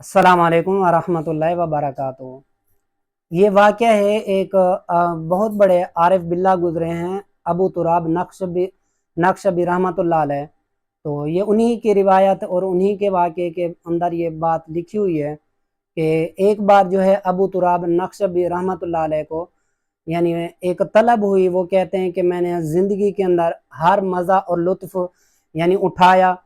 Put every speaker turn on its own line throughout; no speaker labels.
अस्सलाम वालेकुम वरहमतुल्लाहि वबरकातुहू। ये वाक़या है एक बहुत बड़े आरिफ बिल्ला गुज़रे हैं, अबू तुराब नक्शबी रहमतुल्लाह अलैह। तो ये उन्हीं की रिवायत और उन्हीं के वाक़े के अंदर ये बात लिखी हुई है कि एक बार जो है अबू तुराब नक्शबी रहमतुल्लाह अलैह को यानी एक तलब हुई। वो कहते हैं कि मैंने ज़िंदगी के अंदर हर मज़ा और लुत्फ़ यानी उठाया,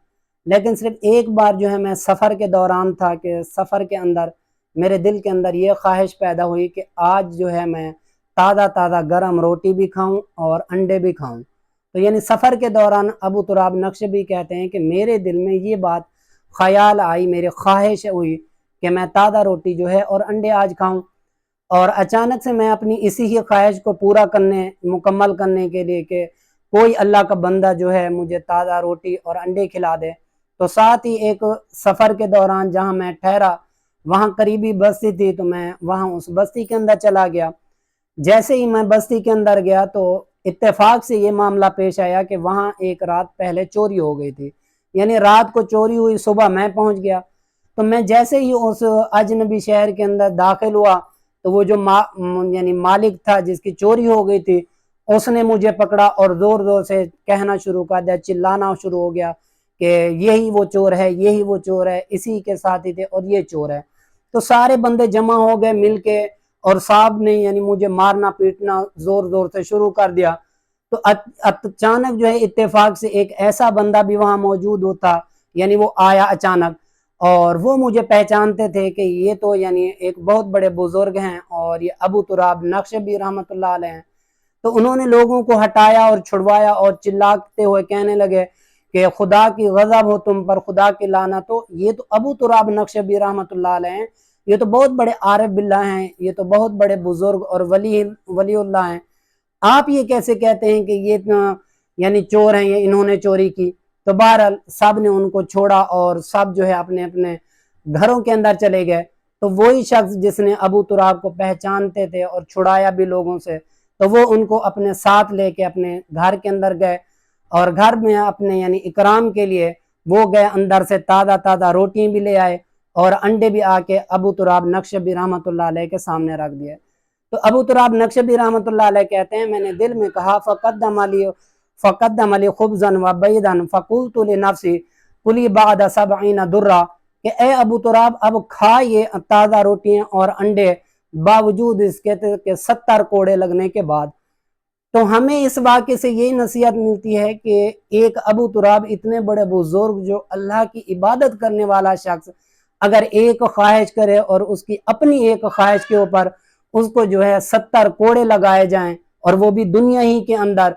लेकिन सिर्फ़ एक बार जो है मैं सफ़र के दौरान था कि सफ़र के अंदर मेरे दिल के अंदर ये ख्वाहिश पैदा हुई कि आज जो है मैं ताज़ा ताज़ा गरम रोटी भी खाऊं और अंडे भी खाऊं। तो यानी सफ़र के दौरान अबू तुराब नक्शबी कहते हैं कि मेरे दिल में ये बात ख़याल आई, मेरी ख्वाहिश हुई कि मैं ताज़ा रोटी जो है और अंडे आज खाऊं। और अचानक से मैं अपनी इसी ही ख्वाहिश को पूरा करने मुकम्मल करने के लिए कि कोई अल्लाह का बंदा जो है मुझे ताज़ा रोटी और अंडे खिला दे, तो साथ ही एक सफ़र के दौरान जहाँ मैं ठहरा वहाँ करीबी बस्ती थी, तो मैं वहाँ उस बस्ती के अंदर चला गया। जैसे ही मैं बस्ती के अंदर गया तो इत्तेफाक से ये मामला पेश आया कि वहाँ एक रात पहले चोरी हो गई थी। यानी रात को चोरी हुई, सुबह मैं पहुँच गया। तो मैं जैसे ही उस अजनबी शहर के अंदर दाखिल हुआ तो वो जो यानी मालिक था जिसकी चोरी हो गई थी, उसने मुझे पकड़ा और ज़ोर ज़ोर से कहना शुरू कर दिया, चिल्लाना शुरू हो गया कि यही वो चोर है, यही वो चोर है, इसी के साथ ही थे और ये चोर है। तो सारे बंदे जमा हो गए मिल के और साहब ने यानी मुझे मारना पीटना ज़ोर ज़ोर से शुरू कर दिया। तो अचानक जो है इत्तेफाक से एक ऐसा बंदा भी वहाँ मौजूद होता, यानी वो आया अचानक और वो मुझे पहचानते थे कि ये तो यानी एक बहुत बड़े बुजुर्ग हैं और ये अबू तुराब नक्शबी रहमतुल्लाह अलैह हैं। तो उन्होंने लोगों को हटाया और छुड़वाया और चिल्लाते हुए कहने लगे कि खुदा की गज़ब हो तुम पर, खुदा की लानत हो। ये तो अबू तुराब नक्शबी रहमतुल्लाह अलैह हैं, ये तो बहुत बड़े आरिफ बिल्ला हैं, ये तो बहुत बड़े बुजुर्ग और वलीउल्लाह हैं। आप ये कैसे कहते हैं कि ये यानी चोर हैं, ये इन्होंने चोरी की। तो बहरहाल सब ने उनको छोड़ा और सब जो है अपने अपने घरों के अंदर चले गए। तो वही शख्स जिसने अबू तुराब को पहचानते थे और छुड़ाया भी लोगों से, तो वो उनको अपने साथ लेके अपने घर के अंदर गए और घर में अपने यानी इकराम के लिए वो गए, अंदर से ताज़ा ताज़ा रोटियां भी ले आए और अंडे भी आके अबू तुराब नक्शबी रहमतुल्लाह अलैह के सामने रख दिए। तो अबू तुराब नक्शबी रहमतुल्लाह अलैह कहते हैं मैंने दिल में कहा फ़क़द्दम अली खुब्ज़न व बैदन फ़क़ुल्तु लिनफ़्सी कुली बाद सबईन दुर्रा कि ए अबू तुराब अब खा ये ताज़ा रोटियां और अंडे बावजूद इसके के 70 कोड़े लगने के बाद। तो हमें इस वाक़े से यही नसीहत मिलती है कि एक अबू तुराब इतने बड़े बुजुर्ग जो अल्लाह की इबादत करने वाला शख्स अगर एक ख्वाहिश करे और उसकी अपनी एक ख्वाहिश के ऊपर उसको जो है 70 कोड़े लगाए जाएं और वो भी दुनिया ही के अंदर,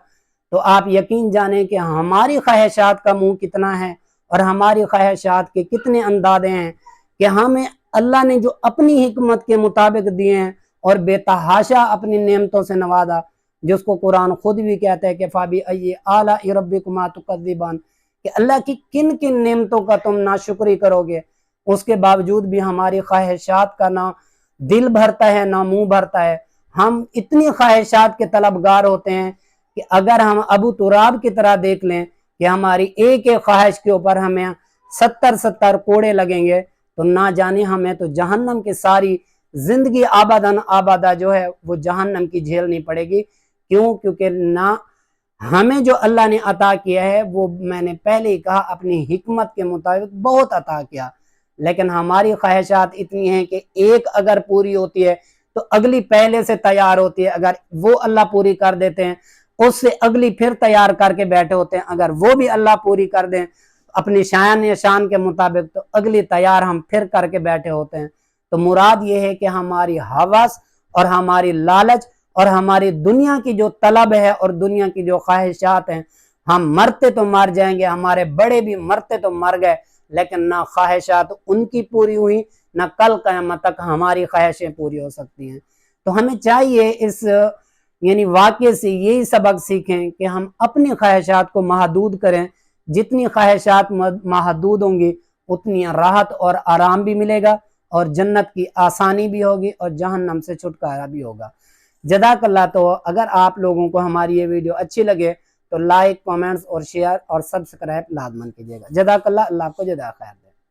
तो आप यकीन जानें कि हमारी ख्वाहिशात का मुंह कितना है और हमारी ख्वाहिशात के कितने अंदाजे हैं कि हमें अल्लाह ने जो अपनी हिकमत के मुताबिक दिए हैं और बेतहाशा अपनी नेमतों से नवाजा, जिसको कुरान खुद भी कहता है कि फ़ाबी अय्यि आलाइ रब्बिकुमा तुकज़्ज़िबान, कि अल्लाह की किन किन नेमतों का तुम नाशुक्री करोगे। उसके बावजूद भी हमारी ख्वाहिशात का ना दिल भरता है ना मुंह भरता है। हम इतनी ख्वाहिशात के तलबगार होते हैं कि अगर हम अबू तुराब की तरह देख लें कि हमारी एक एक ख्वाहिश के ऊपर हमें 70 कोड़े लगेंगे, तो ना जाने हमें तो जहन्नम की सारी जिंदगी आबादन आबादा जो है वो जहन्नम की झेलनी पड़ेगी। क्यों? क्योंकि ना हमें जो अल्लाह ने अता किया है वो मैंने पहले ही कहा अपनी हिकमत के मुताबिक बहुत अता किया, लेकिन हमारी ख्वाहिशात इतनी हैं कि एक अगर पूरी होती है तो अगली पहले से तैयार होती है। अगर वो अल्लाह पूरी कर देते हैं उससे अगली फिर तैयार करके बैठे होते हैं। अगर वो भी अल्लाह पूरी कर दें अपनी शान के मुताबिक तो अगली तैयार हम फिर करके बैठे होते हैं। तो मुराद ये है कि हमारी हवस और हमारी लालच और हमारी दुनिया की जो तलब है और दुनिया की जो ख्वाहिशात हैं, हम मरते तो मर जाएंगे, हमारे बड़े भी मरते तो मर गए, लेकिन ना ख्वाहिशात उनकी पूरी हुई ना कल क़यामत तक हमारी ख्वाहिशें पूरी हो सकती हैं। तो हमें चाहिए इस यानी वाक़ये से यही सबक सीखें कि हम अपनी ख्वाहिशात को महदूद करें। जितनी ख्वाहिशात महदूद होंगी उतनी राहत और आराम भी मिलेगा और जन्नत की आसानी भी होगी और जहन्नम से छुटकारा भी होगा। जज़ाकल्लाह। तो अगर आप लोगों को हमारी ये वीडियो अच्छी लगे तो लाइक, कमेंट्स और शेयर और सब्सक्राइब लाजमन कीजिएगा। जज़ाकल्लाह। अल्लाह आपको जज़ा खैर दे।